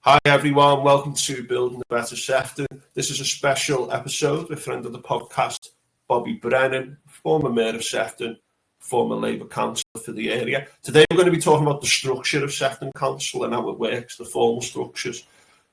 Hi everyone, welcome to Building a Better Sefton. This is a special episode with friend of the podcast, Bobby Brennan, former Mayor of Sefton, former Labour Councillor for the area. Today we're going to be talking about the structure of Sefton Council and how it works, the formal structures,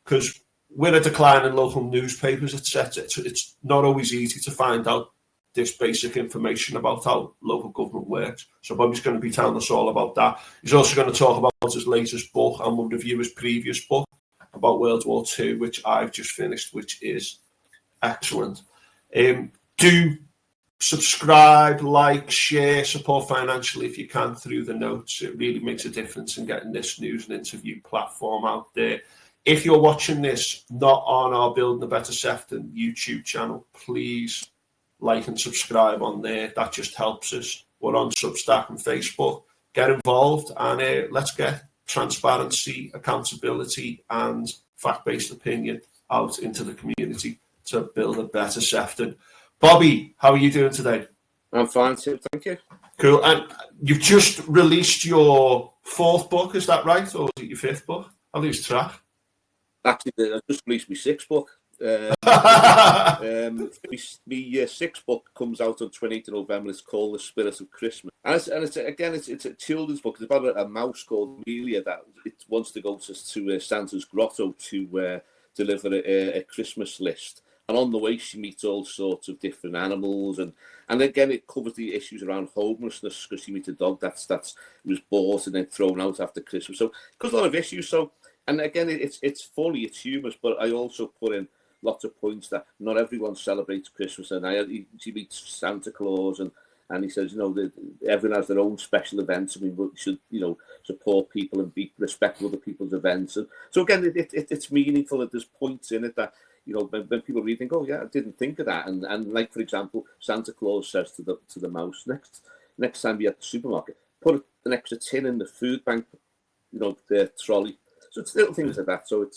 because we're a decline in local newspapers, etc. It's not always easy to find out this basic information about how local government works. So Bobby's going to be telling us all about that. He's also going to talk about his latest book and we'll review his previous book about World War II, which I've just finished, which is excellent. Do subscribe, like, share, support financially if you can through the notes. It really makes a difference in getting this news and interview platform out there. If you're watching this not on our Building a Better Sefton YouTube channel, please like and subscribe on there. That just helps us. We're on Substack and Facebook. Get involved and let's get transparency, accountability and fact-based opinion out into the community to build a better Sefton. Bobby, how are you doing today? I'm fine too, thank you. Cool. And you've just released your fourth book, is that right? Or is it your fifth book? I lose track. Actually, I just released my sixth book. My sixth book comes out on 28th of November. It's called The Spirit of Christmas, and it's a children's book. It's about a mouse called Amelia that it wants to go to Santa's grotto to deliver a Christmas list. And on the way, she meets all sorts of different animals, and again, it covers the issues around homelessness because she meets a dog that was bought and then thrown out after Christmas. So, it covers a lot of issues. So, and again, it's funny, it's humorous, but I also put in lots of points that not everyone celebrates Christmas, and she meets Santa Claus, and he says, everyone has their own special events, and we should, support people and be respectful of other people's events. And so again, it's meaningful that there's points in it that, when people read, think, oh yeah, I didn't think of that. And like, for example, Santa Claus says to the mouse, next time you're at the supermarket, put an extra tin in the food bank, the trolley. So it's little things like that. So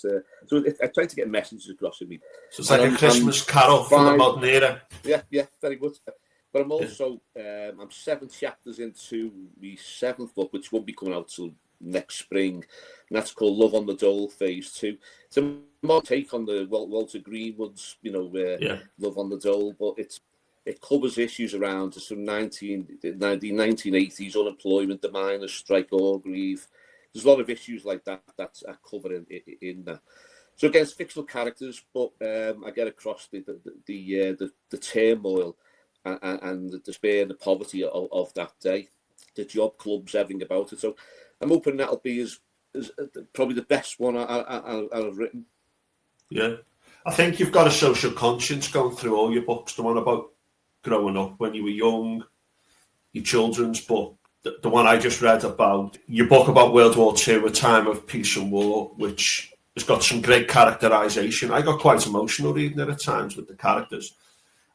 I try to get messages across with me. So it's like a Christmas carol for the modern era. Yeah, very good. But I'm also I'm 7 chapters into the 7th book, which won't be coming out till next spring, and that's called Love on the Dole Phase 2. It's a more take on the Walter Greenwood's, Love on the Dole, but it covers issues around some 1980s unemployment, the miners' strike, Orgreave. There's a lot of issues like that that's covered in that. So again, it's fictional characters, but I get across the turmoil and the despair and the poverty of that day, the job clubs, everything about it. So I'm hoping that'll be as probably the best one I've written. Yeah, I think you've got a social conscience going through all your books. The one about growing up when you were young, your children's book. The one I just read about, your book about World War II, A Time of Peace and War, which has got some great characterisation. I got quite emotional reading it at times with the characters.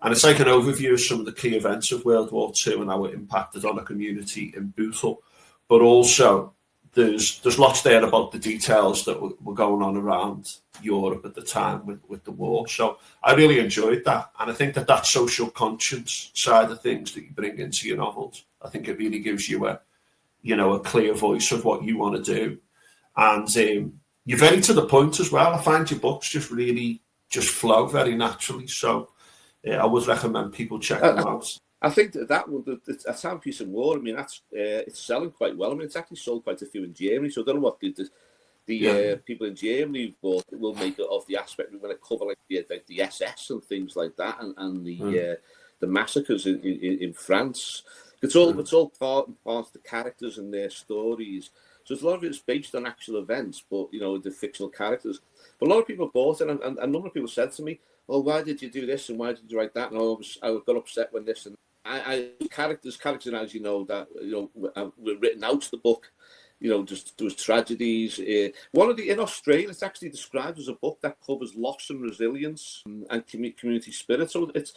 And it's like an overview of some of the key events of World War II and how it impacted on a community in Bootle. But also, there's lots there about the details that were going on around Europe at the time with the war. So I really enjoyed that. And I think that social conscience side of things that you bring into your novels, I think it really gives you a clear voice of what you want to do. And you're very to the point as well. I find your books just really just flow very naturally. So I would recommend people check them out. I think that one, A Time of Peace and War, I mean, that's it's selling quite well. I mean, it's actually sold quite a few in Germany. So I don't know what the people in Germany will make of the aspect when it cover like the SS and things like that, and the massacres in France. It's all part of the characters and their stories. So a lot of it's based on actual events, but the fictional characters. But a lot of people bought it, and a number of people said to me, "Well, why did you do this and why did you write that?" And I got upset when this and characters, as you know, that were written out of the book. Just there was tragedies. One of in Australia, it's actually described as a book that covers loss and resilience and community spirit. So it's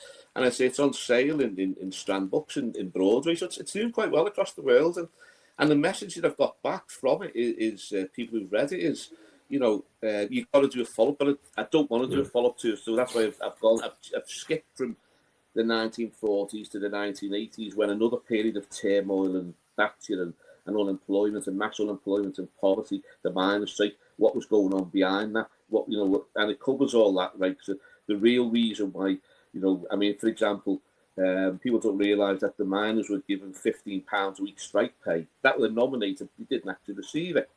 on sale in Strand Books in Broadway. So it's doing quite well across the world. And the message that I've got back from it is people who've read it is, you've got to do a follow-up, but I don't want to do a follow-up to it. So that's why I've skipped from the 1940s to the 1980s, when another period of turmoil Thatcher and unemployment and mass unemployment and poverty, the miners' strike, what was going on behind that, and it covers all that, right? So the real reason why, I mean, for example, people don't realise that the miners were given £15 a week strike pay. That were nominated, they didn't actually receive it.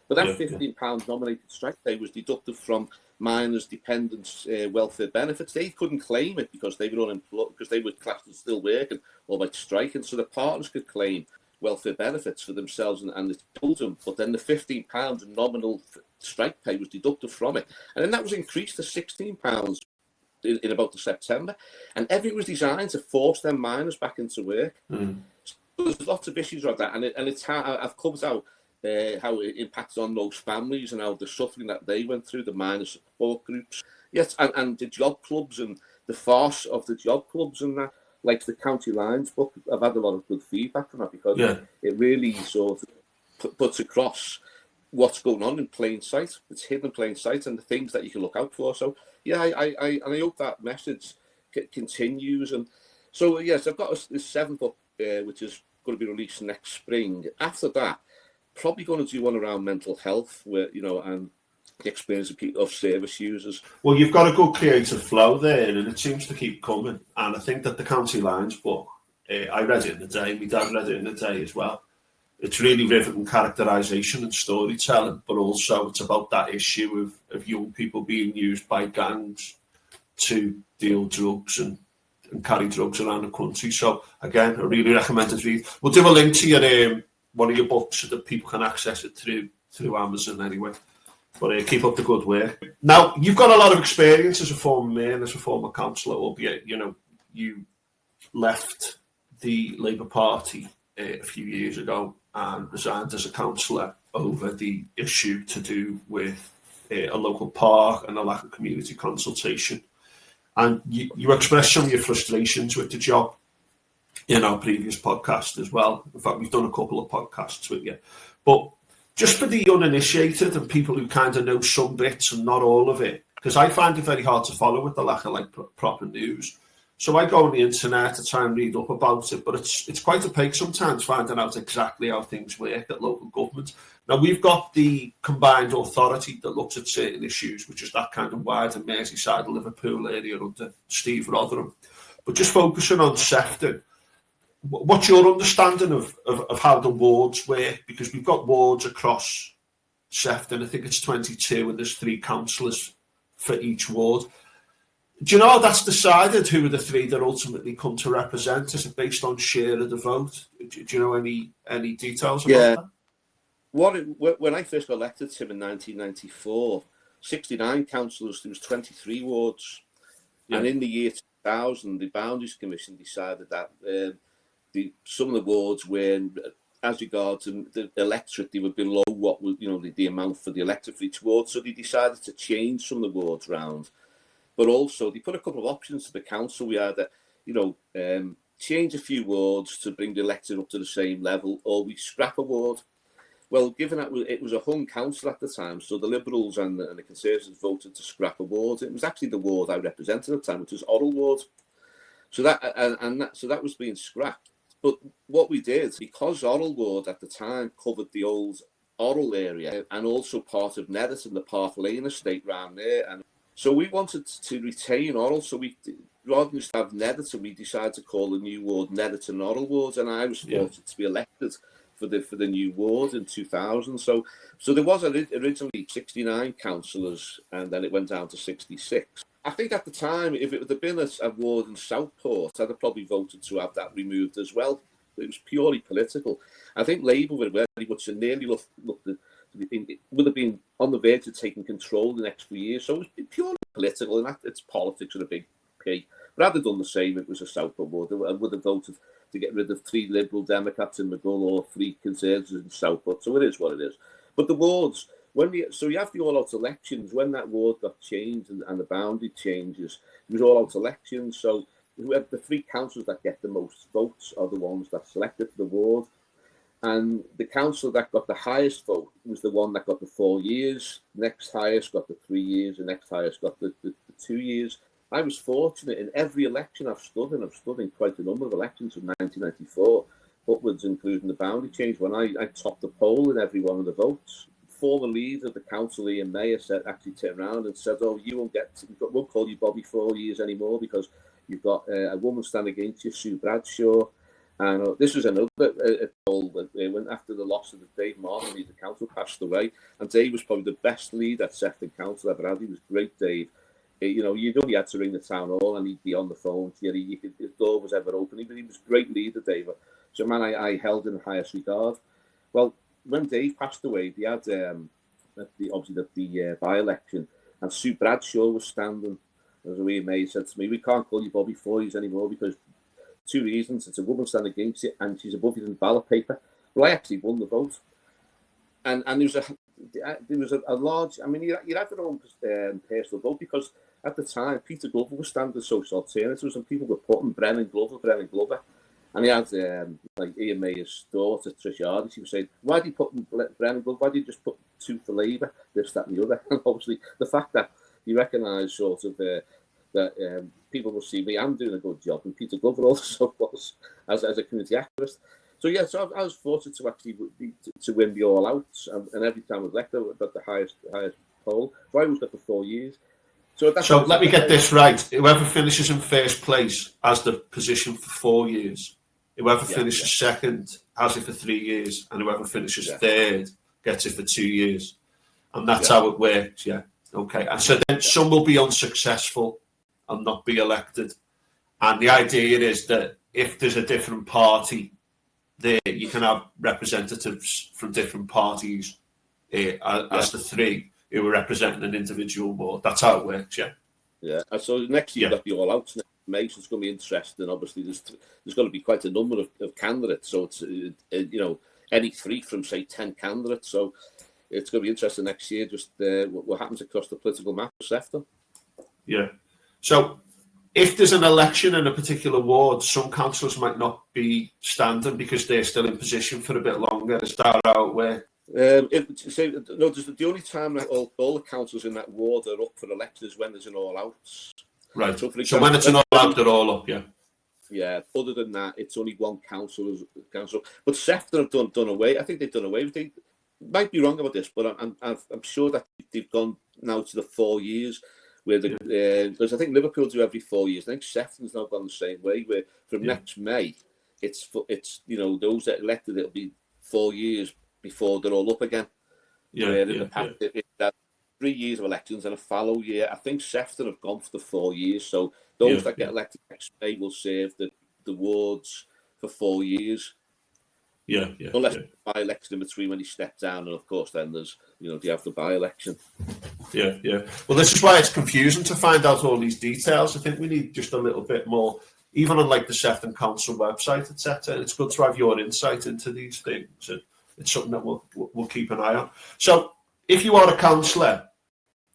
But that £15 nominated strike pay was deducted from miners' dependents' welfare benefits. They couldn't claim it because they were unemployed, because they were classed as still working or by striking. So the partners could claim welfare benefits for themselves and the children. But then the £15 nominal strike pay was deducted from it. And then that was increased to £16 in about the September. And everything was designed to force them miners back into work. So there's lots of issues like that. And it's how I've covered out how it impacts on those families and how the suffering that they went through, the minor support groups. Yes, and the job clubs and the farce of the job clubs and that, like the County Lines book, I've had a lot of good feedback from that because it really sort of puts across what's going on in plain sight. It's hidden in plain sight and the things that you can look out for. So, yeah, I hope that message continues. And so, yes, I've got this 7th book, which is going to be released next spring. After that, probably going to do one around mental health, where and the experience of service users. Well, you've got a good creative flow there, and it seems to keep coming. And I think that the County Lines book, I read it in the day. My dad read it in the day as well. It's really riveting characterisation and storytelling, but also it's about that issue of young people being used by gangs to deal drugs and carry drugs around the country. So again, I really recommend it. Read. We'll do a link to your one of your books so that people can access it through Amazon anyway. But keep up the good work. Now, you've got a lot of experience as a former mayor and as a former councillor, albeit, you left the Labour Party a few years ago and resigned as a councillor over the issue to do with a local park and a lack of community consultation. And you expressed some of your frustrations with the job in our previous podcast as well. In fact, we've done a couple of podcasts with you. But just for the uninitiated and people who kind of know some bits and not all of it, because I find it very hard to follow with the lack of proper news. So I go on the internet to try and read up about it, but it's quite opaque sometimes finding out exactly how things work at local government. Now, we've got the combined authority that looks at certain issues, which is that kind of wider Merseyside, Liverpool area under Steve Rotherham. But just focusing on Sefton, what's your understanding of how the wards work? Because we've got wards across Sefton, I think it's 22, and there's 3 councillors for each ward. Do you know how that's decided, who are the 3 that ultimately come to represent? Is it based on share of the vote? Do you know any details about that? When I first got elected to him in 1994, 69 councillors, there was 23 wards. Yeah. And in the year 2000, the Boundaries Commission decided that some of the wards were, as regards the electorate, they were below what was, the amount for the electorate for each ward. So they decided to change some of the wards round. But also, they put a couple of options to the council. We had change a few wards to bring the electorate up to the same level, or we scrap a ward. Well, given that it was a hung council at the time, so the Liberals and the Conservatives voted to scrap a ward. It was actually the ward I represented at the time, which was Orrell Ward. So that was being scrapped. But what we did, because Orrell Ward at the time covered the old Orrell area and also part of Netherton, the Park Lane estate round there, and so we wanted to retain Orrell. So we, rather than just have Netherton, we decided to call the new ward Netherton Orrell Ward, and I was fortunate to be elected for the new ward in 2000. So there was originally 69 councillors, and then it went down to 66. I think at the time, if it would have been a ward in Southport, I'd have probably voted to have that removed as well. It was purely political. I think Labour were very much nearly looked at, it would have been on the verge of taking control the next few years. So it was purely political, and it's politics with a big P. But I'd have done the same if it was a Southport ward. I would have voted to get rid of 3 Liberal Democrats in McGull or 3 Conservatives in Southport. So it is what it is. But the wards, so you have the all-out elections. When that ward got changed and the boundary changes, it was all-out elections. So whoever the 3 councils that get the most votes are the ones that selected for the ward. And the council that got the highest vote was the one that got the 4 years. Next highest got the 3 years. The next highest got the 2 years. I was fortunate in every election I've stood in quite a number of elections from 1994. upwards, including the boundary change, when I topped the poll in every one of the votes. Former leader of the council, Ian Mayer, actually turned around and said, "Oh, we won't call you Bobby 4 years anymore because you've got a woman standing against you, Sue Bradshaw." And this was another poll that went after the loss of Dave Martin, the council passed away. And Dave was probably the best lead that Sefton Council ever had. He was great, Dave. You know, you'd only had to ring the town hall and he'd be on the phone. His door was ever open. He was a great leader, Dave. So, man, I held in the highest regard. Well, when Dave passed away, they had the by-election, and Sue Bradshaw was standing. As Ian May said to me, "We can't call you Bobby 4 years anymore because 2 reasons. It's a woman standing against you, and she's above you in the ballot paper." Well, I actually won the vote, and there was a large. I mean, you had your own personal vote because at the time Peter Glover was standing as social alternatives, and people were putting Brennan Glover. And he had, like Ian Mayer's daughter, Trish Hardy, she was saying, "Why do you put Brennan Glover? Why do you just put 2 for Labour, this, that and the other?" And obviously, the fact that you recognise sort of that people will see me, I'm doing a good job, and Peter Glover also was, as a community activist. So, yeah, so I was fortunate to actually to win the all-outs, and every time I was elected, I got the highest poll. So I was there for 4 years. So let me get this right. Whoever finishes in first place has the position for 4 years. Whoever finishes second has it for 3 years, and whoever finishes third gets it for 2 years. And that's how it works, Okay. And so then some will be unsuccessful and not be elected. And the idea is that if there's a different party there, you can have representatives from different parties as the 3 who are representing an individual ward. That's how it works, Yeah. And so next year, you've got the all-outs next May, so it's going to be interesting. Obviously, there's going to be quite a number of candidates. So it's, any 3 from, say, 10 candidates. So it's going to be interesting next year, just what happens across the political map of Sefton. Yeah. So if there's an election in a particular ward, some councillors might not be standing because they're still in position for a bit longer. Is that how it works? The only time that all the councillors in that ward are up for election is when there's an all-outs. Right. So, when it's an all-out, they're all up, Yeah. Other than that, it's only one council. But Sefton have done away. I think they've done away with it. Might be wrong about this, but I'm sure that they've gone now to the 4 years. Where because I think Liverpool do every 4 years. I think Sefton's now gone the same way. Where from next May, it's those that elected, it'll be 4 years before they're all up again. That 3 years of elections and a fallow year. I think Sefton have gone for the 4 years. So those that get elected next May will serve the wards for 4 years. Unless by-election in between when he stepped down, and of course then there's they have the by-election. Well, this is why it's confusing to find out all these details. I think we need just a little bit more, even on like the Sefton Council website, etc. It's good to have your insight into these things. It's something that we'll keep an eye on. So, if you are a councillor,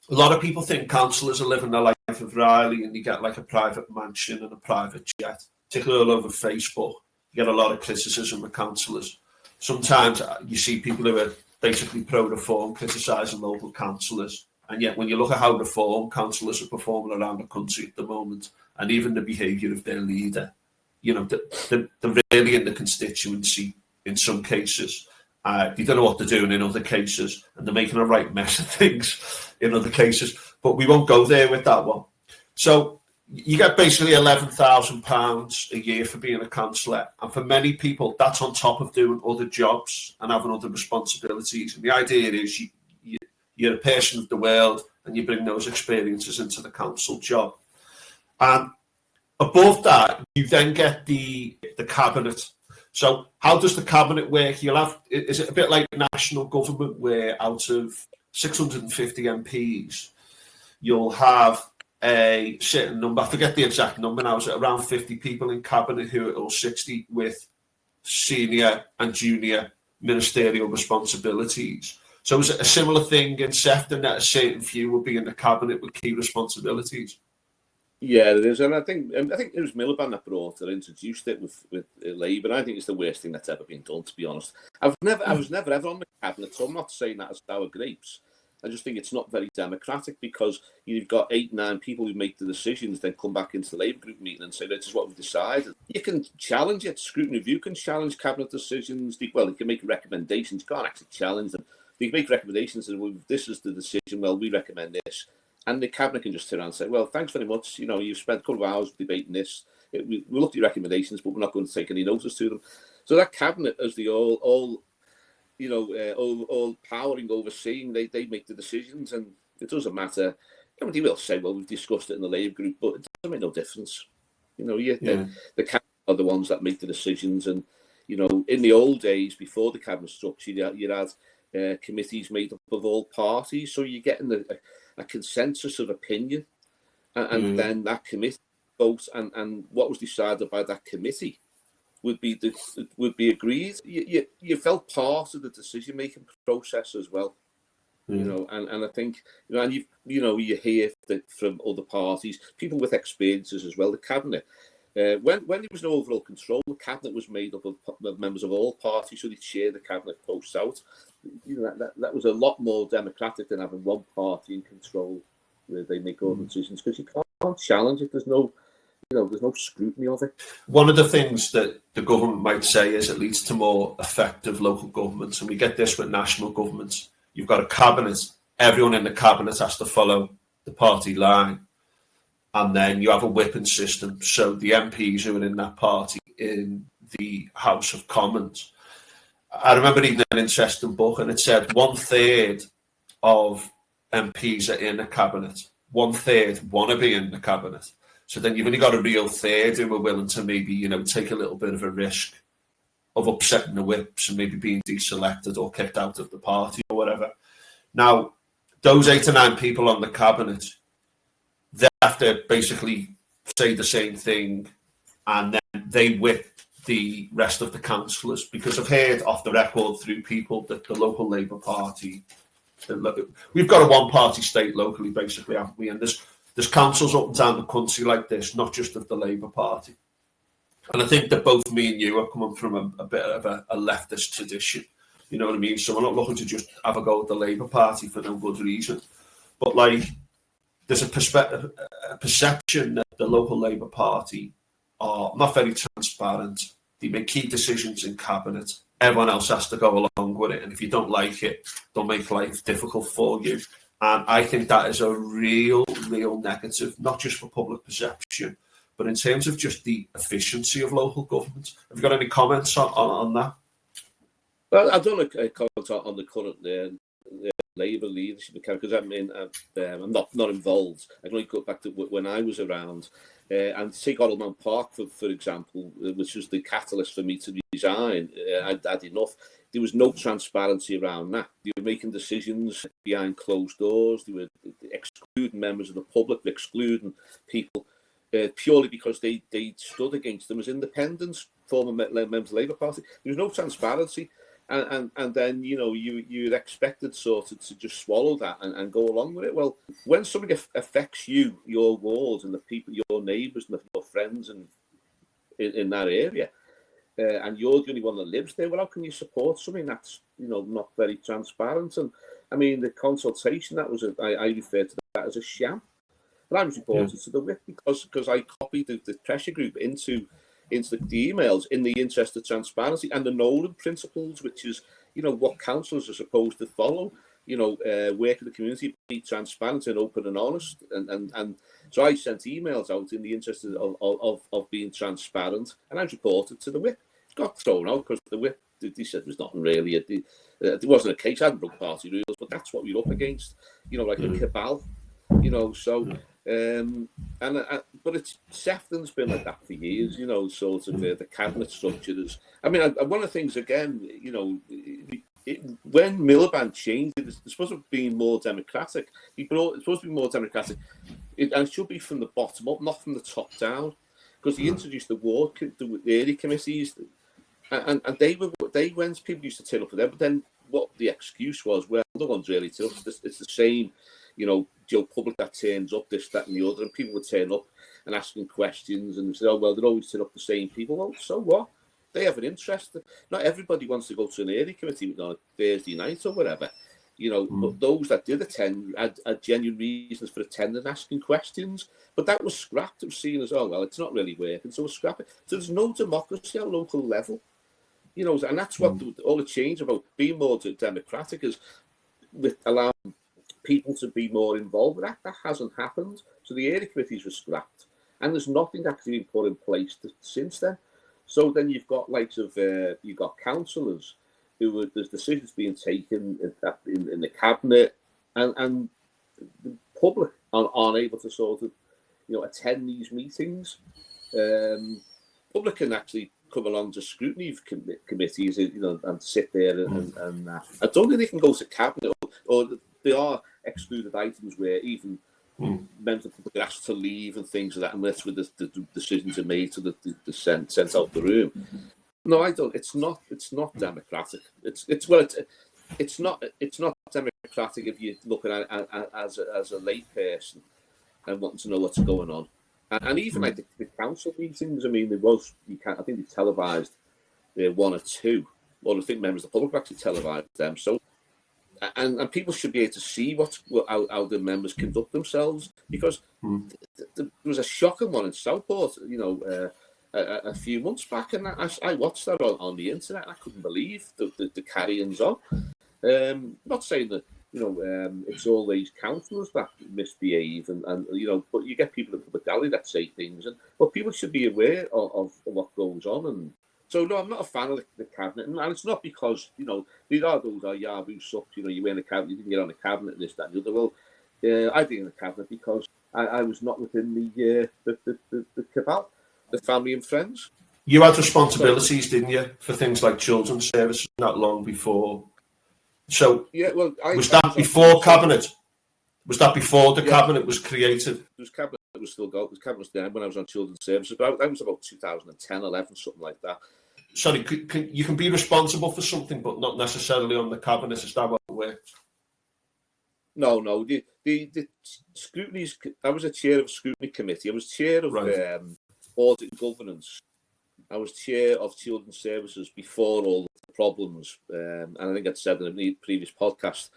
a lot of people think councillors are living their life of Riley, and you get like a private mansion and a private jet, particularly all over Facebook. You get a lot of criticism of councillors. Sometimes you see people who are basically pro-reform criticising local councillors. And yet when you look at how reform councillors are performing around the country at the moment, and even the behaviour of their leader, they're really in the constituency in some cases. They don't know what they're doing in other cases, and they're making a right mess of things in other cases. But we won't go there with that one. So you get basically £11,000 a year for being a councillor, and for many people that's on top of doing other jobs and having other responsibilities. And the idea is you're a person of the world and you bring those experiences into the council job. And above that, you then get the cabinet. So how does the cabinet work? Is it a bit like national government where out of 650 MPs, you'll have a certain number, I forget the exact number now, is it around 50 people in cabinet or 60 with senior and junior ministerial responsibilities. So is it a similar thing in Sefton that a certain few will be in the cabinet with key responsibilities? Yeah, it is, and I think it was Miliband that introduced it with Labour. I think it's the worst thing that's ever been done, to be honest. I was never ever on the cabinet, so I'm not saying that as sour grapes. I just think it's not very democratic, because you've got 8, 9 people who make the decisions, then come back into the Labour group meeting and say, this is what we've decided. You can challenge it. Scrutiny Review can challenge cabinet decisions. They can make recommendations. You can't actually challenge them. They can make recommendations and, well, this is the decision. Well, we recommend this. And the cabinet can just turn around and say, well, thanks very much. You've spent a couple of hours debating this. We looked at your recommendations, but we're not going to take any notice to them. So that cabinet, as the all powering, overseeing, they make the decisions, and it doesn't matter. They will say, well, we've discussed it in the Labour group, but it doesn't make no difference. The cabinet are the ones that make the decisions, and in the old days, before the cabinet structure, you had committees made up of all parties, so you're getting a consensus of opinion, and then that committee vote, and what was decided by that committee would be agreed. You felt part of the decision making process as well, and I think and you hear that from other parties, people with experiences as well. The cabinet, when there was no overall control, the cabinet was made up of members of all parties, so they share the cabinet posts out. That was a lot more democratic than having one party in control where they make all the decisions, because you can't challenge it. There's no scrutiny of it. One of the things that the government might say is it leads to more effective local governments, and we get this with national governments. You've got a cabinet, everyone in the cabinet has to follow the party line, and then you have a whipping system, so the MPs who are in that party in the House of Commons. I remember reading an interesting book, and it said 1/3 of MPs are in the cabinet, 1/3 want to be in the cabinet. So then you've only got a real third who are willing to maybe, take a little bit of a risk of upsetting the whips and maybe being deselected or kicked out of the party or whatever. Now, those 8 to 9 people on the cabinet, they have to basically say the same thing, and then they whip the rest of the councillors, because I've heard off the record through people that the local Labour Party, we've got a one-party state locally, basically, haven't we? And there's councils up and down the country like this, not just of the Labour Party. And I think that both me and you are coming from a bit of a leftist tradition, you know what I mean? So we're not looking to just have a go at the Labour Party for no good reason. But there's a perception that the local Labour Party are not very transparent. They make key decisions in cabinet. Everyone else has to go along with it. And if you don't like it, they'll make life difficult for you. And I think that is a real negative, not just for public perception, but in terms of just the efficiency of local government. Have you got any comments on that? Well, I don't want to comment on the current Labour leadership, because I'm not involved. I can only go back to when I was around. And take Oldman Park, for example, which was the catalyst for me to resign. I'd had enough. There was no transparency around that. They were making decisions behind closed doors. They were excluding members of the public, excluding people purely because they stood against them as independents, former members of the Labour Party. There was no transparency. And then, you're expected sort of to just swallow that and go along with it. Well, when something affects you, your ward and the people, your neighbours and your friends and in that area, and you're the only one that lives there, well, how can you support something that's, not very transparent? And I mean, the consultation, I refer to that as a sham. And I was reported to the whip because I copied the pressure group into the emails in the interest of transparency and the Nolan principles, which is, what councillors are supposed to follow, work in the community, be transparent and open and honest. And so I sent emails out in the interest of being transparent, and I was reported to the whip. It got thrown out because the whip, they said there's nothing really. It wasn't a case, I hadn't broke party rules, but that's what we're up against, like a cabal, so... but Sefton's been like that for years, sort of the cabinet structure is. I mean, one of the things again, when Miliband changed, it's supposed to be more democratic. It's supposed to be more democratic, and it should be from the bottom up, not from the top down, because he introduced the area committees, and they when people used to turn up for them, but then what the excuse was, well, no one's really turned up. It's the same. Joe public that turns up, this, that, and the other, and people would turn up and asking questions and say, oh, well, they're always turn up the same people. Well, so what? They have an interest. Not everybody wants to go to an area committee on a Thursday night or whatever. But those that did attend had genuine reasons for attending and asking questions. But that was scrapped. It was seen as, oh, well, it's not really working, so we'll scrap it. So there's no democracy at a local level. And that's what all the change about being more democratic is, with allowing people to be more involved. But that hasn't happened. So the area committees were scrapped. And there's nothing actually been put in place since then. So then you've got you've got councillors who there's decisions being taken in the cabinet, and the public aren't able to sort of attend these meetings. Public can actually come along to scrutiny committees, and sit there and I don't think they can go to cabinet, or there are excluded items where even members of the public are asked to leave and things like that, unless the decisions are made so that they're sent out the room. No, I don't. It's not democratic. It's not democratic if you're looking at it as a lay person and wanting to know what's going on. And even like the council meetings, I mean, I think they televised one or two, or I think members of the public actually televised them. So, and people should be able to see how the members conduct themselves, because there was a shocking one in Southport, a few months back, and I watched that on the internet. I couldn't believe the carry-ons on. Not saying that it's all these councillors that misbehave, and but you get people at the gallery that say things, but people should be aware of what goes on. And so, no, I'm not a fan of the cabinet, and it's not because these are those Yahoo sucks. You were in the cabinet, you didn't get on the cabinet, this, that, and the other. Well, I did in the cabinet because I was not within the cabal, the family and friends. You had responsibilities, didn't you, for things like children's services not long before? So yeah, well, was that before cabinet? Was that before the cabinet was created? There was cabinet that was still going. The cabinet was there when I was on children's services, but that was about 2010, 11, something like that. Sorry, you can be responsible for something, but not necessarily on the cabinet. Is that what it works? No. The scrutinies. I was a chair of a scrutiny committee. I was chair of audit and governance. I was chair of children's services before all the problems, and I think I'd said in a previous podcast,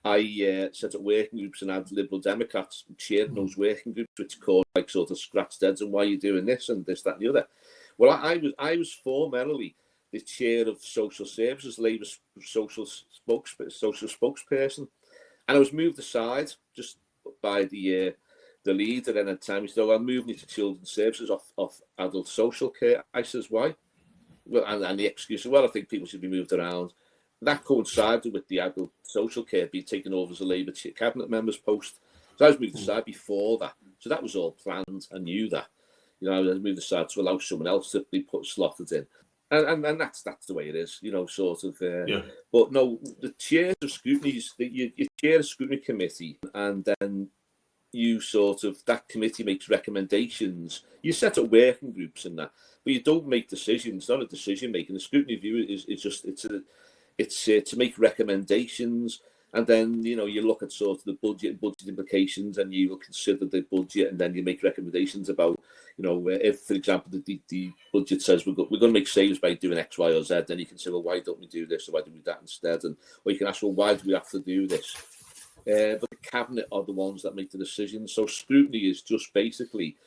I set up working groups and had Liberal Democrats chairing those working groups, which caused sort of scratched heads and why are you doing this and this, that, and the other. Well, I was formerly the chair of social services, Labour's social spokesperson, and I was moved aside just by the leader, and at the time he said, I'm moving you to children's services off adult social care. I says, why? Well, and the excuse, well, I think people should be moved around. That coincided with the adult social care being taken over as a Labour cabinet member's post. So I was moved aside before that. So that was all planned. I knew that. I was moved aside to allow someone else to be slotted in. And that's the way it is, sort of. But no, the chairs of scrutinies, you chair a scrutiny committee, and then you sort of, that committee makes recommendations. You set up working groups and that, but you don't make decisions. It's not a decision making. The scrutiny view is just it's to make recommendations, and then you look at sort of the budget implications, and you will consider the budget, and then you make recommendations about if, for example, the budget says we're going to make saves by doing X, Y, or Z, then you can say, well, why don't we do this, or why don't we do that instead? Or you can ask, well, why do we have to do this? But the cabinet are the ones that make the decisions. So scrutiny is just basically,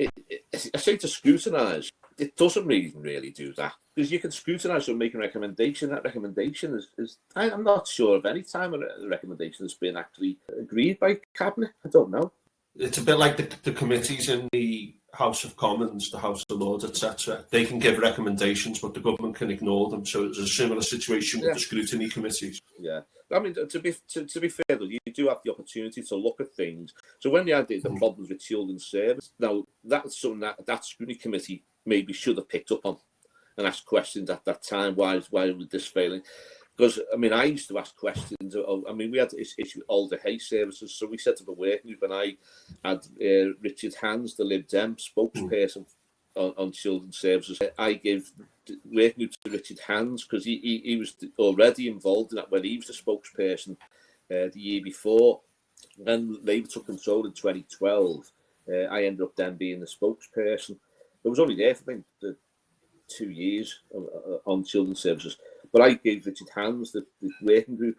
I say to scrutinise, it doesn't really do that, because you can scrutinise or make a recommendation. That recommendation is I'm not sure of any time a recommendation has been actually agreed by cabinet. I don't know. It's a bit like the committees in the House of Commons, the House of Lords, etc. They can give recommendations, but the government can ignore them. So it's a similar situation with the scrutiny committees. Yeah, I mean, to be fair though, you do have the opportunity to look at things. So when you had the problems with children's service, now that's something that scrutiny committee maybe should have picked up on and asked questions at that time. Why was this failing? Because, I mean, I used to ask questions. We had this issue with older hay services, so we set up a working group, and I had Richard Hands, the Lib Dem spokesperson on children's services. I gave the working group to Richard Hands because he was already involved in that when he was the spokesperson the year before. When Labour took control in 2012, I ended up then being the spokesperson. I was only there for, I think, 2 years on children's services. But I gave Richard Hands the working group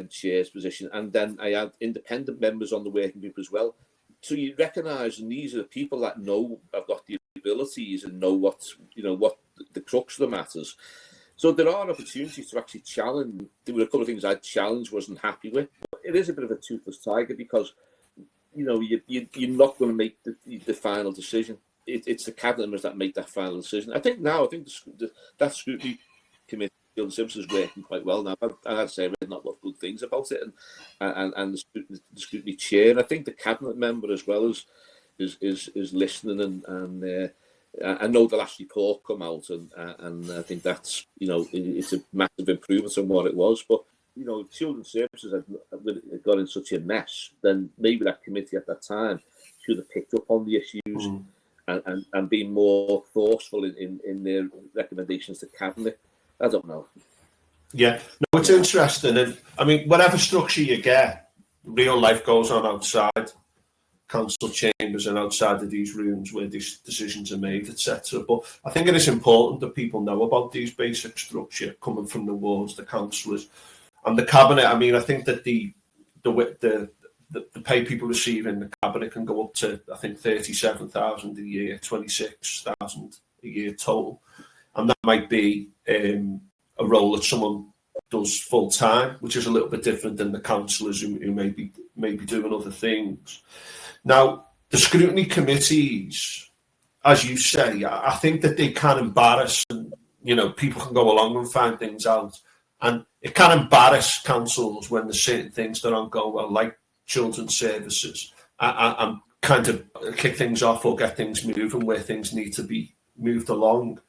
chair's position, and then I had independent members on the working group as well. So you recognise, and these are the people that know I've got the abilities and know what the crux of the matters. So there are opportunities to actually challenge. There were a couple of things I challenged, wasn't happy with. But it is a bit of a toothless tiger because you're not going to make the final decision. It's the cabinet members that make that final decision. I think that scrutiny committee, Children's Services, is working quite well now. I'd say I've read not a lot of good things about it, and the scrutiny chair. And I think the cabinet member as well is listening, and I know the last report come out, and I think that's it's a massive improvement on what it was. But Children's Services had got in such a mess, then maybe that committee at that time should have picked up on the issues and been more forceful in their recommendations to cabinet. I don't know. Yeah, no, it's interesting, and I mean, whatever structure you get, real life goes on outside council chambers and outside of these rooms where these decisions are made, etc. But I think it is important that people know about these basic structure coming from the wards, the councillors, and the cabinet. I mean, I think that the pay people receive in the cabinet can go up to, I think, 37,000 a year, 26,000 a year total, and that might be a role that someone does full time, which is a little bit different than the councillors who may be doing other things. Now, the scrutiny committees, as you say, I think that they can embarrass, and people can go along and find things out, and it can embarrass councils when there's certain things that aren't going well, like children's services, and kind of kick things off or get things moving where things need to be moved along.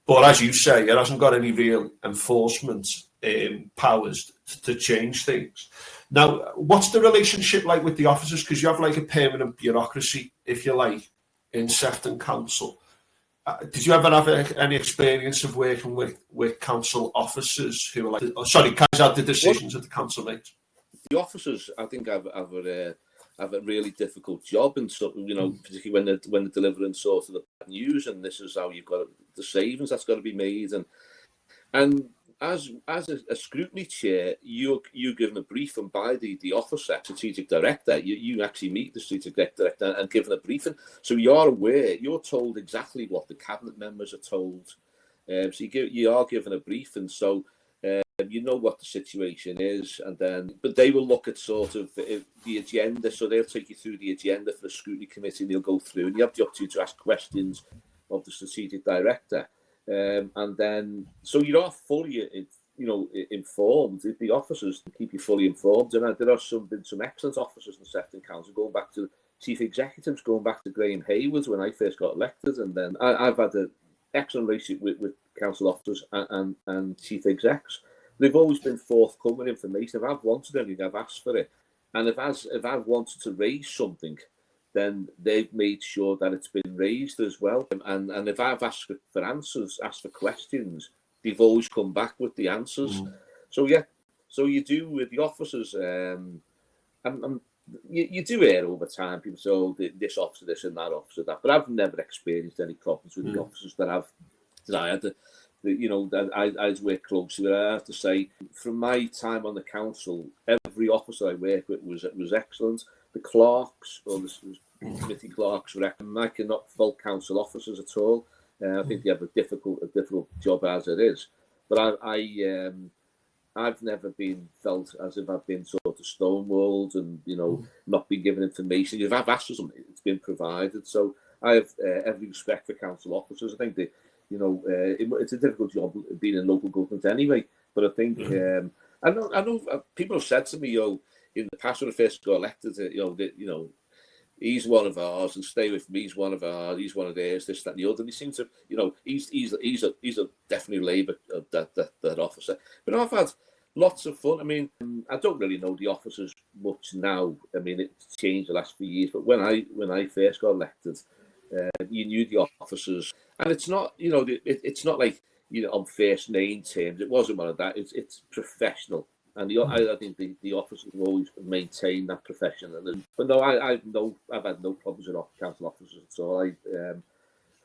But as you say, it hasn't got any real enforcement powers to change things. Now, what's the relationship like with the officers? Because you have like a permanent bureaucracy, if you like, in Sefton Council. Did you ever have any experience of working with council officers who are carries out the decisions that the council makes? The officers, I think, have a really difficult job, and so particularly when they're delivering sort of the bad news, and this is how you've got the savings that's got to be made, and as a scrutiny chair, you're given a briefing by the officer, strategic director. You actually meet the strategic director and given a briefing, so you're aware, you're told exactly what the cabinet members are told. So you are given a briefing, so you know what the situation is, but they will look at sort of the agenda, so they'll take you through the agenda for the scrutiny committee, and they'll go through, and you have the opportunity to ask questions of the strategic director. And then, so you are fully, informed. The officers keep you fully informed, and there have been some excellent officers in Sefton Council, going back to chief executives, going back to Graham Hayward when I first got elected, and then I've had an excellent relationship with council officers and chief execs. They've always been forthcoming information. If I've wanted anything, I've asked for it, and if I've wanted to raise something, then they've made sure that it's been raised as well. And if I've asked for answers, asked for questions, they've always come back with the answers. So yeah, so you do with the officers, you do hear over time people say, oh, this officer, this and that officer, that. But I've never experienced any problems with the officers that I had. That I worked closely with. I have to say, from my time on the council, every officer I worked with was excellent. The clerks, or the committee clerks, I cannot fault council officers at all. I think they have a difficult job as it is. But I've never been felt as if I've been sort of stonewalled and not been given information. If I've asked for something, it's been provided. So I have every respect for council officers. I think that it's a difficult job being in local government anyway. But I think I know people have said to me, in the past when I first got elected, he's one of ours, and stay with me. He's one of ours. He's one of theirs. This, that, and the other. And he seems to, he's a definitely Labour that officer. But I've had lots of fun. I mean, I don't really know the officers much now. I mean, it's changed the last few years. But when I first got elected, you knew the officers, and it's not, it's not like on first name terms. It wasn't one of that. It's professional. And I think the officers have always maintained that professionalism. But no, I've had no problems with council officers at all. I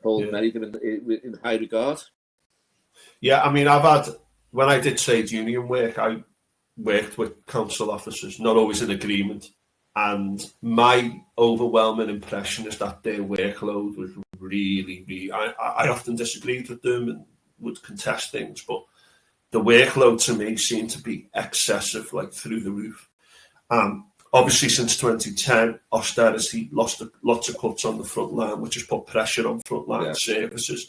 hold many of them in high regard. Yeah, I mean, I've had, when I did trade union work, worked with council officers, not always in agreement. And my overwhelming impression is that their workload was really, I often disagreed with them and would contest things, but the workload to me seemed to be excessive, like through the roof. Obviously, since 2010, austerity lost lots of cuts on the front line, which has put pressure on frontline services.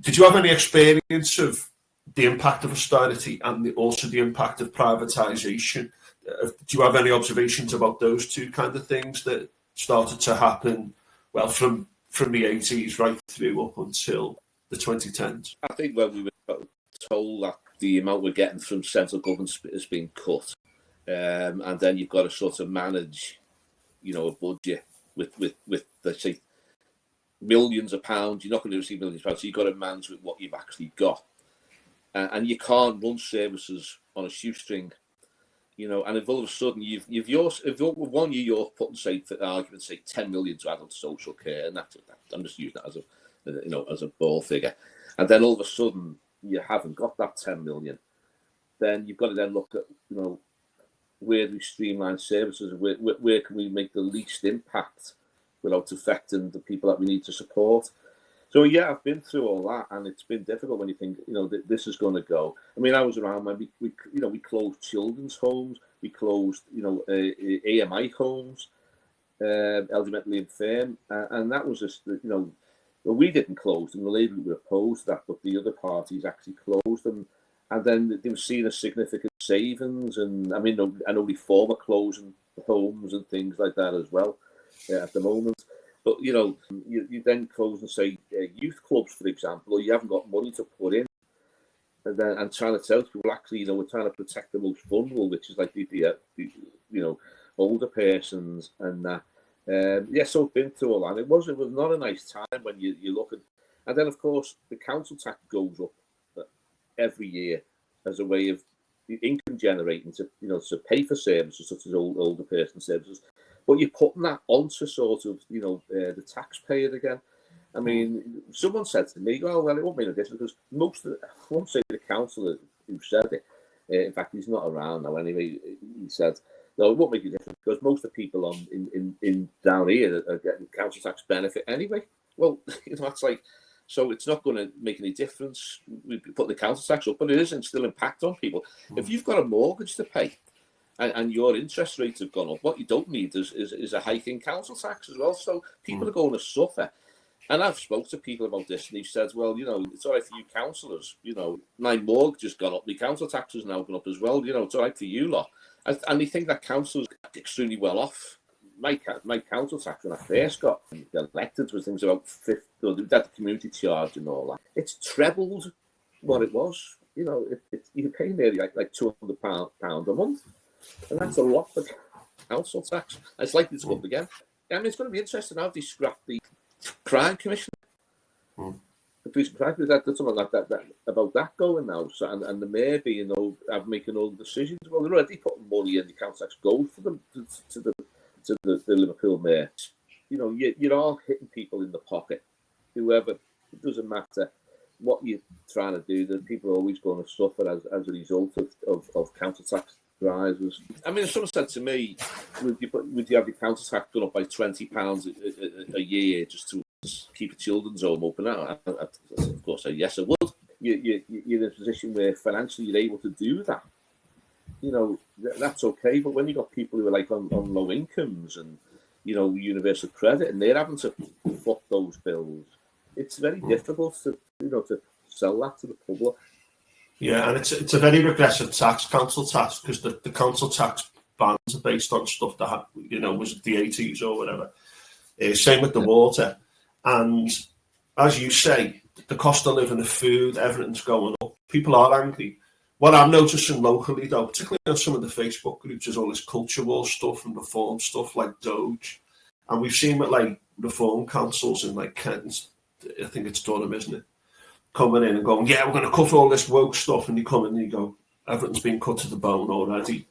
Did you have any experience of the impact of austerity and also the impact of privatisation? Do you have any observations about those two kind of things that started to happen, well, from the 80s right through up until the 2010s? I think when we were told that the amount we're getting from central government has been cut, and then you've got to sort of manage, a budget with let's say, millions of pounds. You're not going to receive millions of pounds, so you've got to manage with what you've actually got. And you can't run services on a shoestring, and if all of a sudden if 1 year you're putting, say, for argument, say 10 million to adult social care, and that's I'm just using that as as a ball figure, and then all of a sudden you haven't got that 10 million, then you've got to then look at, where do we streamline services, where can we make the least impact without affecting the people that we need to support. So yeah, I've been through all that, and it's been difficult when you think, this is going to go. I mean, I was around when we closed children's homes, we closed, AMI homes, elderly mentally infirm, and that was just, well, we didn't close them. The Labour were opposed to that, but the other parties actually closed them, and then they were seeing a significant savings. And I mean, I know Reform are closing homes and things like that as well at the moment. But, you then close and say youth clubs, for example, or you haven't got money to put in, and trying to tell people, actually, we're trying to protect the most vulnerable, which is like the older persons and that. So I've been through all that. It was not a nice time when you look at, and then of course the council tax goes up every year as a way of income generating to to pay for services such as older person services. But you're putting that onto sort of, the taxpayer again. I mean, someone said to me, well, it won't make a difference, because I won't say the councillor who said it, in fact, he's not around now anyway, he said, no, it won't make a difference, because most of the people in down here are getting council tax benefit anyway. Well, that's like, so it's not going to make any difference. We put the council tax up, but it isn't still impact on people. If you've got a mortgage to pay, and your interest rates have gone up, what you don't need is a hike in council tax as well. So people are going to suffer. And I've spoke to people about this, and they've said, well, it's all right for you councillors. My mortgage has gone up, my council tax has now gone up as well. It's all right for you lot. And they think that councillors are extremely well off. My council tax, when I first got elected, was things about 50, they had the community charge and all that. It's trebled what it was. You're paying nearly like £200 a month. And that's a lot for council tax. And it's likely to go up again. I mean, it's going to be interesting how they scrap the crime commission. The police and crime commission, there's something like that about that going now. So, and the mayor being making all the decisions. Well, they're already putting money in the council tax goes for them to the Liverpool mayor. You're all hitting people in the pocket. Whoever, it doesn't matter what you're trying to do. The people are always going to suffer as a result of council tax rises. I mean, if someone said to me, would you have your council tax gone up by £20 a year just to keep a children's home open? Of course, yes, I would. You're in a position where financially you're able to do that. That's okay. But when you've got people who are like on low incomes and, universal credit, and they're having to foot those bills, it's very difficult to sell that to the public. Yeah, and it's a very regressive tax, council tax, because the council tax bans are based on stuff that was the 80s or whatever. Same with the water, and as you say, the cost of living, the food, everything's going up. People are angry. What I'm noticing locally, though, particularly on some of the Facebook groups, is all this culture war stuff and reform stuff like Doge, and we've seen with like reform councils in like Kent, I think it's Durham, isn't it? Coming in and going, yeah, we're going to cut all this woke stuff, and you come in and you go, everything's been cut to the bone already,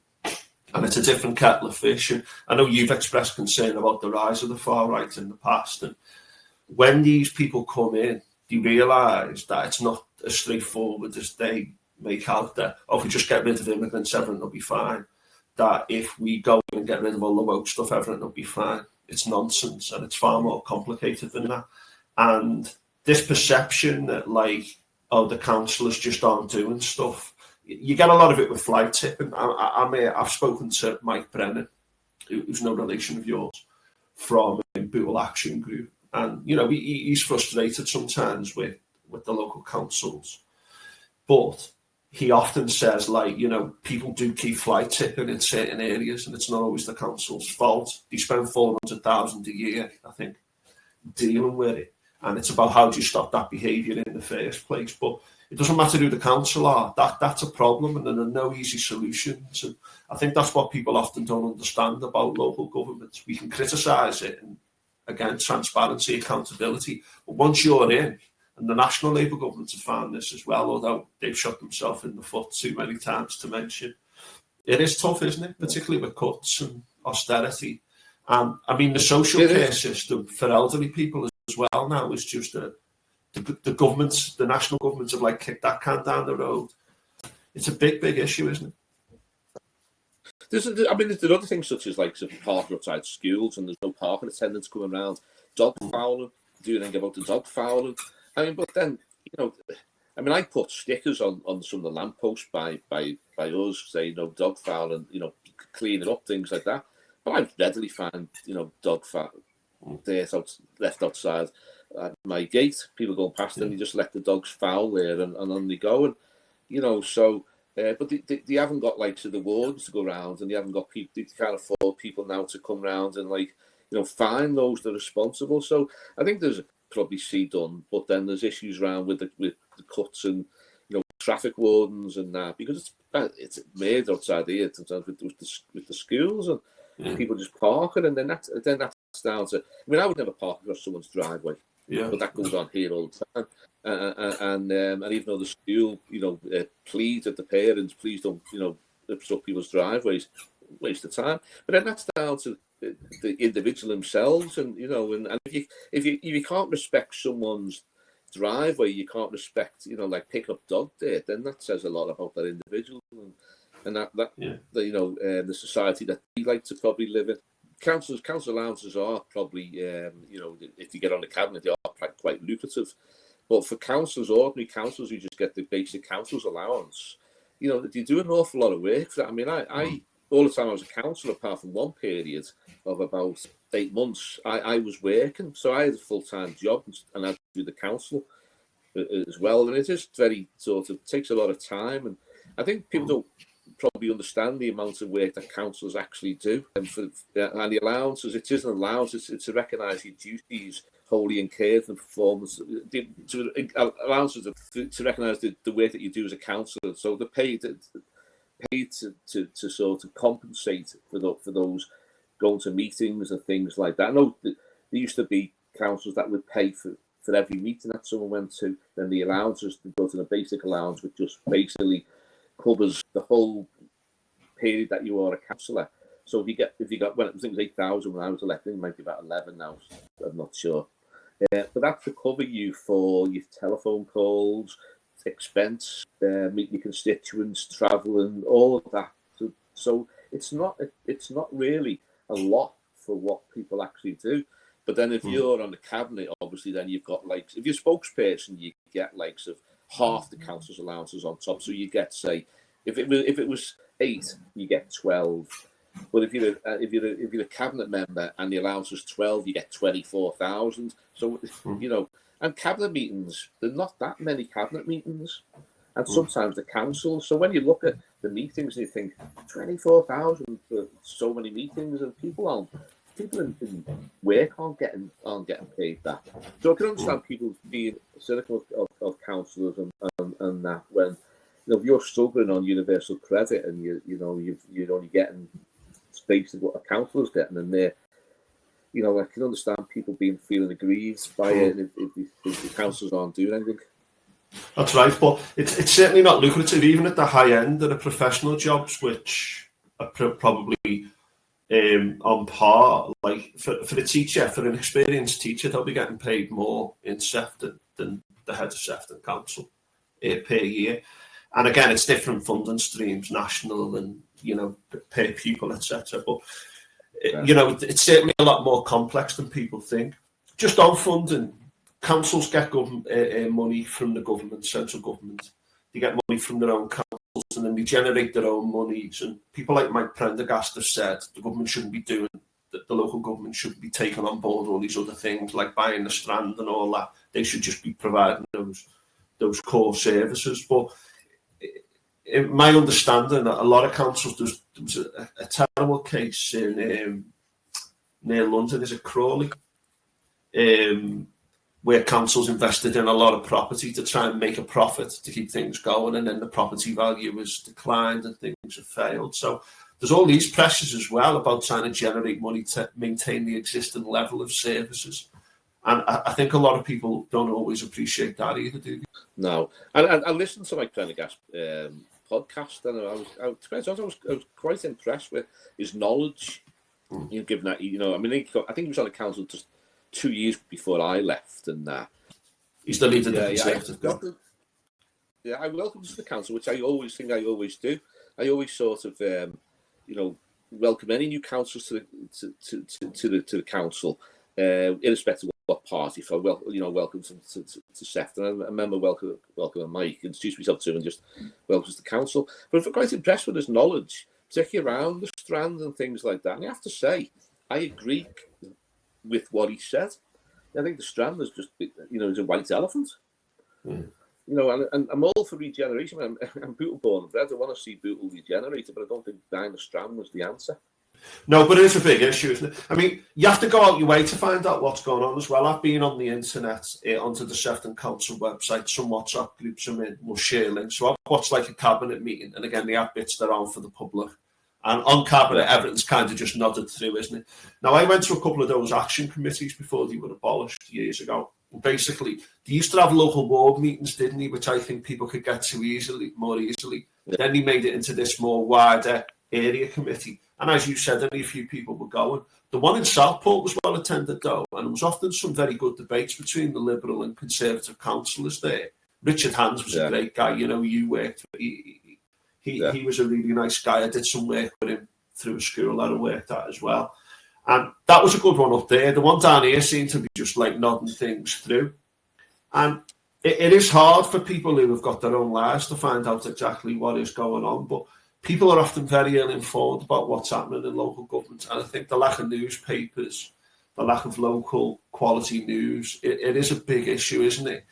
and it's a different kettle of fish. And I know you've expressed concern about the rise of the far right in the past, and when these people come in, you realise that it's not as straightforward as they make out that, oh, if we just get rid of immigrants, everything will be fine. That if we go in and get rid of all the woke stuff, everything will be fine. It's nonsense, and it's far more complicated than that. And this perception that, like, oh, the councillors just aren't doing stuff, you get a lot of it with fly tipping. I've spoken to Mike Brennan, who's no relation of yours, from Bootle Action Group, and he's frustrated sometimes with the local councils, but he often says, like, people do keep fly tipping in certain areas, and it's not always the council's fault. They spend 400,000 a year, I think, dealing with it, and it's about how do you stop that behaviour in the first place. But it doesn't matter who the council are. That's a problem, and there are no easy solutions. And I think that's what people often don't understand about local governments. We can criticise it, and again, transparency, accountability, but once you're in, and the national Labour governments have found this as well, although they've shot themselves in the foot too many times to mention, it is tough, isn't it? Particularly with cuts and austerity. I mean, the social care system for elderly people as well now is just the governments, the national governments have like kicked that can down the road. It's a big issue, isn't it? There are other things such as like parking outside schools, and there's no parking attendants coming around, dog fouling, do anything about the dog fouling. I mean, but then, I put stickers on some of the lampposts by us saying, dog fouling, cleaning up, things like that. But I readily find, dog dirt left outside my gate. People going past them, you just let the dogs foul there, and on they go. And, so... but they haven't got the wardens to go around, and they haven't got people. They can't afford people now to come round and fine those that are responsible. So I think there's probably done, but then there's issues around with the cuts and traffic wardens and that, because it's made outside here sometimes with the schools and people just parking, and then that's down to. I would never park across someone's driveway. Yeah. But that goes on here all the time. And even though the school, pleads at the parents, please don't, obstruct people's driveways, waste of time. But then that's down to the individual themselves, and and if you can't respect someone's driveway, you can't respect, pick up dog dirt, then that says a lot about that individual and the society that they like to probably live in. Council allowances are probably, if you get on the cabinet, they are quite lucrative. But for ordinary councillors who just get the basic council's allowance, they do an awful lot of work for that. I all the time I was a councillor, apart from one period of about 8 months, I was working. So I had a full-time job, and I had to do the council as well. And it is very takes a lot of time. And I think people don't probably understand the amount of work that councillors actually do. And the allowances, it is an allowance, it's to recognise your duties wholly incurred and performance, allowances to recognise the work that you do as a councillor. So they're paid to sort of compensate for those going to meetings and things like that. I know there used to be councillors that would pay for every meeting that someone went to. Then the allowances to go to the basic allowance, which just basically covers the whole period that you are a councillor. So if you got well, I think it was 8,000 when I was elected, it might be about 11 now. I'm not sure. But that's to cover you for your telephone calls, expense, meet your constituents, travel, and all of that. So it's not really a lot for what people actually do. But then if you're on the cabinet, obviously, then you've got if you're spokesperson, you get of half the council's allowances on top. So you get, say, if it was 8, you get 12. But if you're a cabinet member and the allowance was 12, you get 24,000. So and cabinet meetings, there's not that many cabinet meetings, and sometimes the council. So when you look at the meetings, you think 24,000 for so many meetings, and people in work aren't getting paid that. So I can understand people being cynical of councillors and that when if you're struggling on universal credit and you're only getting basically what a councillor's getting, and they're I can understand people feeling aggrieved by it if the councillors aren't doing anything. That's right, but it's certainly not lucrative even at the high end of the professional jobs, which are probably on par. Like for a teacher, for an experienced teacher, they'll be getting paid more in Sefton than the head of Sefton Council per year. And again, it's different funding streams, national and, per pupil, etc. But, it's certainly a lot more complex than people think. Just on funding, councils get money from the government, central government. They get money from their own councils, and then they generate their own monies. And people like Mike Prendergast have said the government shouldn't be doing that. The local government shouldn't be taking on board all these other things like buying the Strand and all that. They should just be providing those core services. But in my understanding, a lot of councils, there was a terrible case in near London, is it Crawley, where councils invested in a lot of property to try and make a profit to keep things going, and then the property value was declined and things have failed. So there's all these pressures as well about trying to generate money to maintain the existing level of services. And I think a lot of people don't always appreciate that either, do they? No. And I listened to Mike Prendergast podcast, and I was quite impressed with his knowledge. Given that, I think he was on the council just 2 years before I left, and he's the leader of the Conservative. I welcomed to the council, which I always do. I always sort of, welcome any new councillors to the council, irrespective of what party. So, welcome to Sefton. I remember welcoming Mike, introduced myself to him, and just welcomes the council. But I'm quite impressed with his knowledge, particularly around the Strand and things like that. And I have to say, I agree with what he said. I think the Strand is just, is a white elephant. And I'm all for regeneration. I'm Bootle born and bred. I want to see Bootle regenerated, but I don't think buying the Strand was the answer. No, but it's a big issue, isn't it? I mean, you have to go out your way to find out what's going on as well. I've been on the internet, onto the Sefton Council website, some WhatsApp groups I'm in, we'll share links. So I've watched like a cabinet meeting, and again, they have bits that are on for the public. And on cabinet, everything's kind of just nodded through, isn't it? Now, I went to a couple of those action committees before they were abolished years ago. Basically, they used to have local ward meetings, didn't they? Which I think people could get to more easily. Then they made it into this more wider area committee. And as you said, only a few people were going. The one in Southport was well attended, though, and there was often some very good debates between the Liberal and Conservative councillors there. Richard Hands was a great guy. You worked with. He was a really nice guy. I did some work with him through a school that I worked at as well. And that was a good one up there. The one down here seemed to be just like nodding things through. And it is hard for people who have got their own lives to find out exactly what is going on. But people are often very ill-informed about what's happening in local government. And I think the lack of newspapers, the lack of local quality news, it is a big issue, isn't it?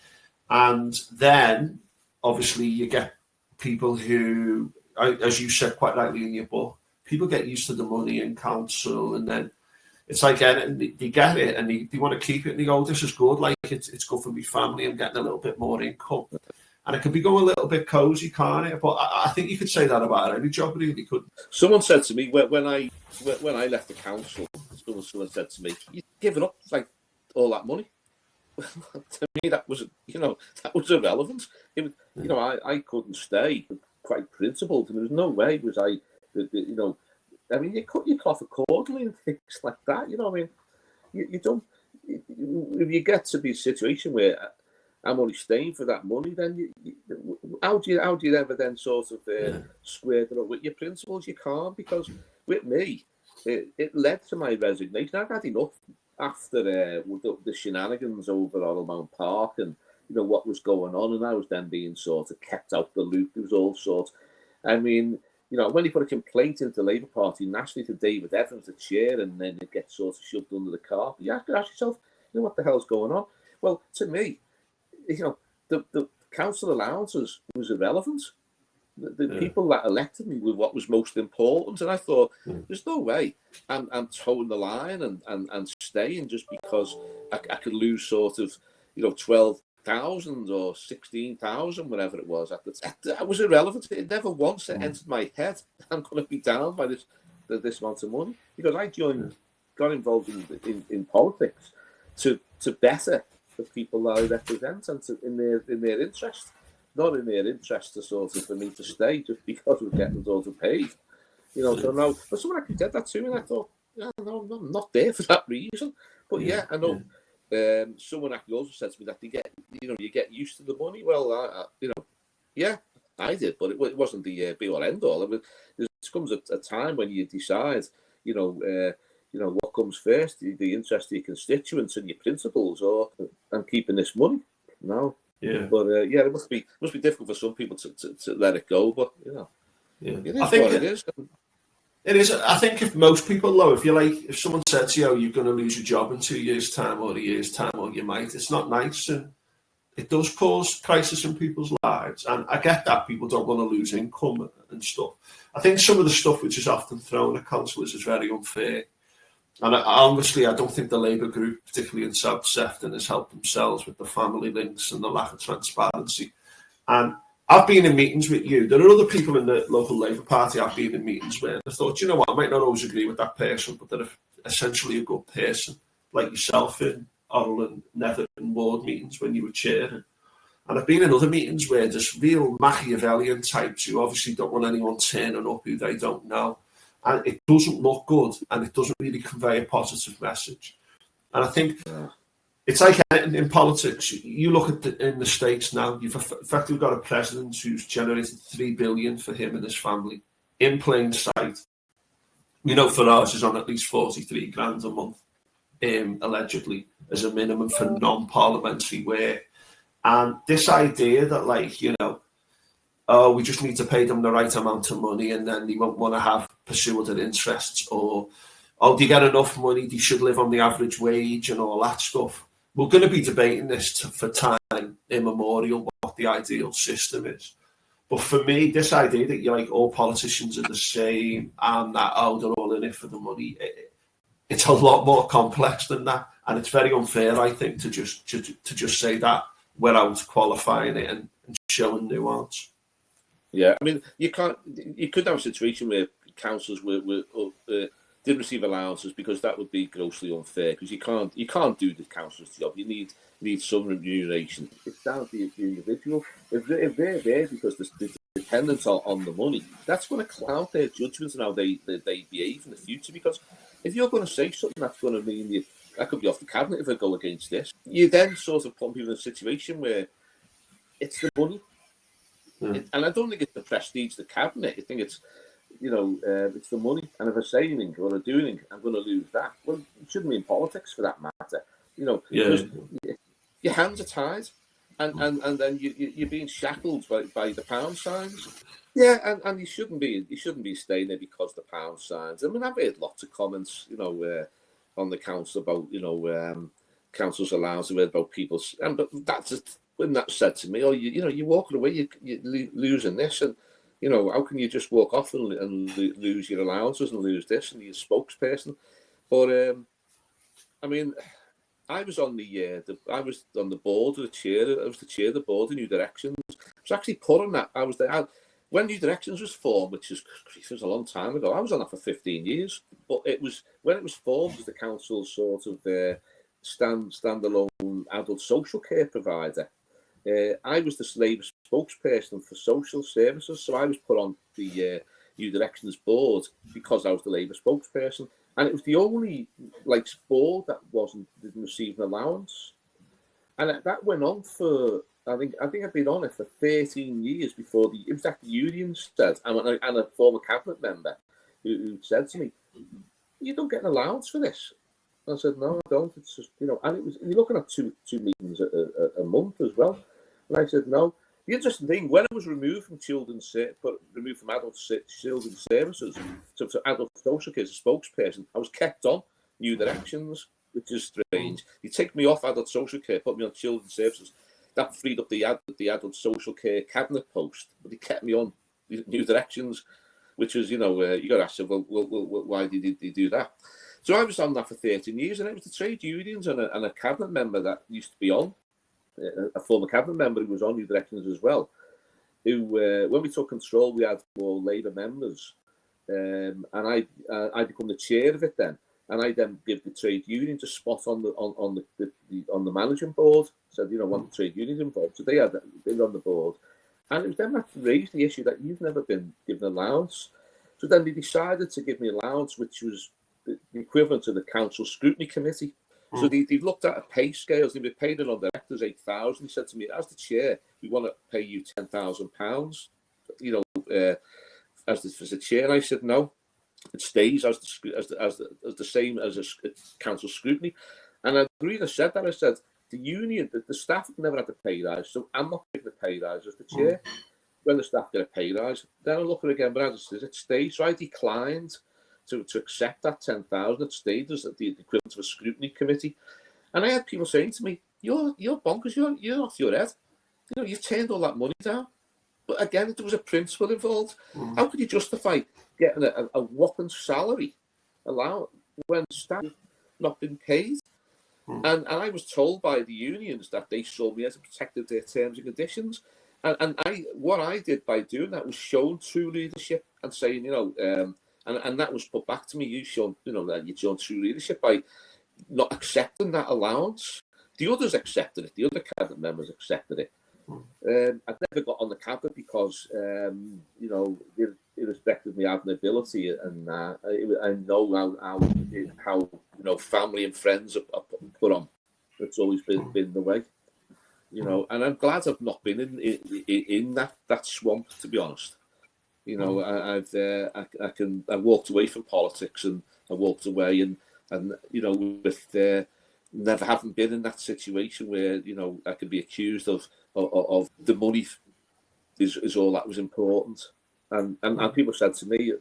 And then, obviously, you get people who, as you said quite rightly in your book, people get used to the money in council, and then it's like they get it and they want to keep it, and they go, this is good, like it's good for my family, I'm getting a little bit more income. And it can be going a little bit cosy, can't it? But I think you could say that about any job, really, couldn't. Someone said to me when I left the council, someone said to me, "You've given up like all that money." To me, that was irrelevant. It was, I couldn't stay. Quite principled, and there was no way was I. I mean, you cut your cloth accordingly and things like that. You don't. If you get to be a situation where I'm only staying for that money, then how do you ever then sort of square that up with your principles? You can't, because with me, it led to my resignation. I've had enough after the shenanigans over Ormond Park and what was going on, and I was then being sort of kept out the loop. There was all sorts. I mean, when you put a complaint into the Labour Party nationally to David Evans, the chair, and then it gets sort of shoved under the carpet, you have to ask yourself, what the hell's going on? Well, to me, the council allowances was irrelevant. The people that elected me were what was most important, and I thought, there's no way I'm towing the line and staying just because I could lose sort of 12,000 or 16,000, whatever it was. That was irrelevant. It never once entered my head I'm going to be down by this amount of money, because I got involved in politics to better the people that I represent and in their interest, not in their interest to sort of for me to stay just because we're getting sort of paid. So no, but someone actually said that to me, and I thought, no, I'm not there for that reason. But I know. Someone actually also said to me that you get used to the money. Well, I did, but it wasn't the be all end all. There comes a time when you decide, what comes first: the interest of your constituents and your principles, and keeping this money. No, Yeah, but it must be difficult for some people to let it go. But it is what it is. It is. I think if most people, though, if someone said to you, you're going to lose your job in 2 years' time or a year's time, or you might, it's not nice, and it does cause crisis in people's lives. And I get that people don't want to lose income and stuff. I think some of the stuff which is often thrown at councillors is very unfair. And honestly, I don't think the Labour group, particularly in South Sefton, has helped themselves with the family links and the lack of transparency. And I've been in meetings with you. There are other people in the local Labour Party I've been in meetings with. I thought, you know what, I might not always agree with that person, but they're essentially a good person, like yourself in Orrell and Nether and Ward meetings when you were chairing. And I've been in other meetings where there's real Machiavellian types who obviously don't want anyone turning up who they don't know. And it doesn't look good, and it doesn't really convey a positive message. And I think it's like in politics. You look at in the States now, you've effectively got a president who's generated $3 billion for him and his family in plain sight. Farage is on at least 43 grand a month, allegedly, as a minimum for non-parliamentary work. And this idea that, we just need to pay them the right amount of money and then they won't want to pursue other interests, or, do you get enough money? They should live on the average wage and all that stuff. We're going to be debating this for time immemorial, what the ideal system is. But for me, this idea that all politicians are the same and that, they're all in it for the money, it's a lot more complex than that. And it's very unfair, I think, to just say that without qualifying it and showing nuance. Yeah, I mean, you could have a situation where councillors did receive allowances, because that would be grossly unfair, because you can't do the councillor's job. You need some remuneration. It's down to the individual. If they're there because they're dependent on the money, that's going to cloud their judgments and how they behave in the future. Because if you're going to say something that's going to mean that could be off the cabinet if I go against this, you then sort of put people in a situation where it's the money. And I don't think it's the prestige of the cabinet. I think it's, it's the money. And if I say anything or I do anything, I'm going to lose that. Well, it shouldn't be in politics for that matter. Your hands are tied, and then you're being shackled by the pound signs. Yeah, and you shouldn't be staying there because the pound signs. I mean, I've heard lots of comments, on the council about, council's allowance, about people's, but that's just. When that's said to me, you're walking away, you're losing this, and how can you just walk off and lose your allowances and lose this and your spokesperson? But I mean, I was on the board of the chair. I was the chair of the board of New Directions. I was actually put on that. I was there when New Directions was formed, which was a long time ago. I was on that for 15 years. But when it was formed as the council's sort of standalone adult social care provider. I was the Labour spokesperson for social services, so I was put on the New Directions board because I was the Labour spokesperson, and it was the only board that didn't receive an allowance, and that went on for I think I've been on it for 13 years before it was that the union said, and a former cabinet member who said to me, "You don't get an allowance for this." I said, "No, I don't. It's just and it was you're looking at two meetings a month as well." And I said, "No." The interesting thing, when I was removed from adult children's services to adult social care as a spokesperson, I was kept on New Directions, which is strange. You take me off adult social care, put me on children's services. That freed up the adult social care cabinet post, but they kept me on New Directions, which was you got to ask yourself, well, why did they do that? So I was on that for 13 years, and it was the trade unions and a cabinet member that used to be on, a former cabinet member who was on New Directions as well, who, when we took control, we had more Labour members, and I become the chair of it then, and I then give the trade unions a spot on the managing board. Said, want the trade unions involved, so they were on the board, and it was them that raised the issue that you've never been given allowance. So then they decided to give me allowance, which was the equivalent to the council scrutiny committee. So they've looked at a pay scales. They've paid it on directors 8,000. He said to me, as the chair, we want to pay you £10,000. as the chair. And I said no, it stays as the same as a council scrutiny. And I agreed. I said that. I said the union, the staff have never had a pay rise, so I'm not giving a pay rise as the chair. When the staff get a pay rise, then I'll look at it again. But as it stays, so I declined to accept that 10,000. It stayed as the equivalent of a scrutiny committee. And I had people saying to me, "You're bonkers. You're off your head. You know, you've turned all that money down." But again, there was a principle involved. How could you justify getting a whopping salary allowed when staff not been paid? And I was told by the unions that they saw me as a protected their terms and conditions. And what I did by doing that was showing true leadership and saying, you know, and that was put back to me. You showed, you know, that you'd shown true leadership by not accepting that allowance. The others accepted it. The other cabinet members accepted it. I've never got on the cabinet because, you know, irrespective of my having ability, and I know how you know, family and friends are put on. It's always been the way, you know. And I'm glad I've not been in that swamp, to be honest. You know, I walked away from politics, and I walked away, and you know, with never having been in that situation where, you know, I could be accused of the money is all that was important. And people said to me,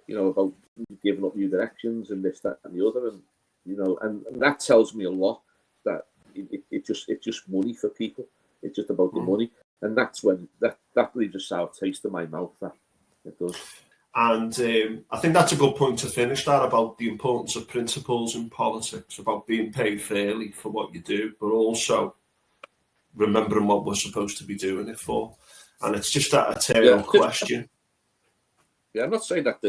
you know, about giving up new directions and this, that, and the other, and you know, and that tells me a lot, that it's just money for people. It's just about the money, and that's when that leaves a sour taste in my mouth. That it does. And I think that's a good point to finish that, about the importance of principles in politics, about being paid fairly for what you do, but also remembering what we're supposed to be doing it for. And it's just that eternal question. Yeah, I'm not saying that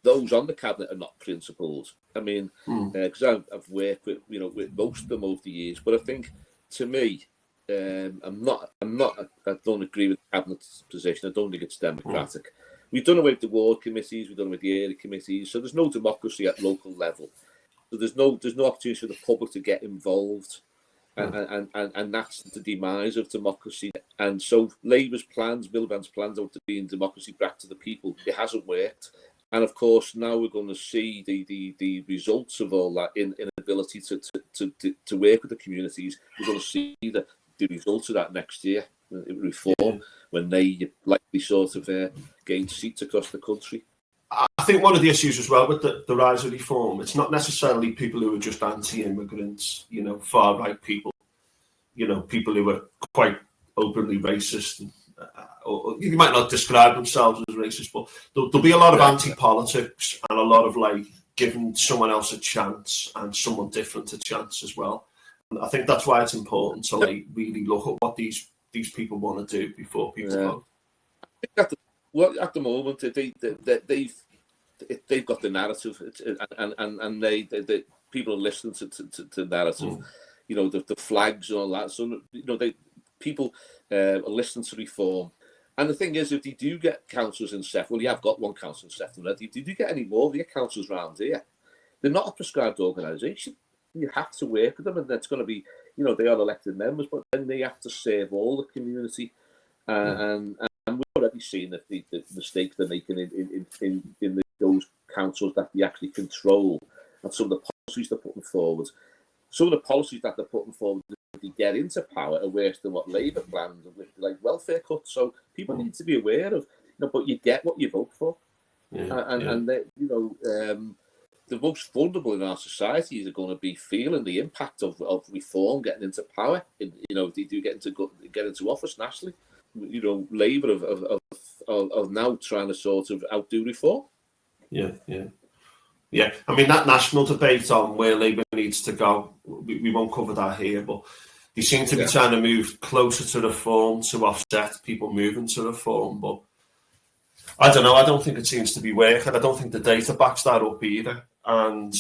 those on the cabinet are not principled. I mean, because I've worked with, you know, with most of them over the years, but I think, to me, I don't agree with the cabinet's position. I don't think it's democratic. We've done away with the ward committees, we've done away with the area committees, so there's no democracy at local level. So there's no opportunity for the public to get involved, and that's the demise of democracy. And so Labour's plans, Miliband's plans out to being democracy back to the people, it hasn't worked. And of course, now we're going to see the results of all that inability to work with the communities. We're going to see the results of that next year, reform, when they likely sort of gain seats across the country. I think one of the issues as well with the rise of reform, it's not necessarily people who are just anti-immigrants, you know, far-right people, you know, people who are quite openly racist, and, or you might not describe themselves as racist, but there'll be a lot of anti-politics and a lot of, like, giving someone else a chance and someone different a chance as well. And I think that's why it's important to, like, really look at what these people want to do before people vote. I think at the moment, they've got the narrative, and they people are listening to narrative. You know, the flags and all that. So, you know, people are listening to reform. And the thing is, if they do get councillors in Sefton, well, you have got one councillor in Sefton already. If you do get any more of your councillors around here, they're not a prescribed organisation. You have to work with them, and that's going to be, you know, they are elected members, but then they have to serve all the community. And we've already seen that the mistakes they're making in those councils that they actually control, and some of the policies they're putting forward. Some of the policies that they're putting forward if they get into power are worse than what Labour planned, with, like, welfare cuts. So people need to be aware of, you know, but you get what you vote for. And they, you know, the most vulnerable in our society are going to be feeling the impact of reform getting into power. You know, if they do get into office nationally, you know, Labour of now trying to sort of outdo reform. Yeah, I mean, that national debate on where Labour needs to go, we won't cover that here, but they seem to be trying to move closer to reform to offset people moving to reform. But I don't know, I don't think it seems to be working. I don't think the data backs that up either. And,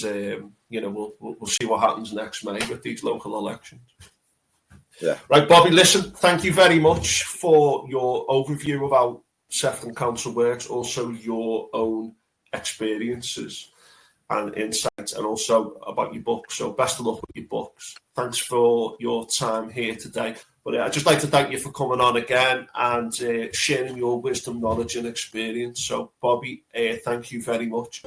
you know, we'll see what happens next May with these local elections. Yeah. Right, Bobby, listen, thank you very much for your overview of how Sefton Council works, also your own experiences and insights, and also about your book. So best of luck with your books. Thanks for your time here today. But I'd just like to thank you for coming on again and sharing your wisdom, knowledge and experience. So, Bobby, thank you very much.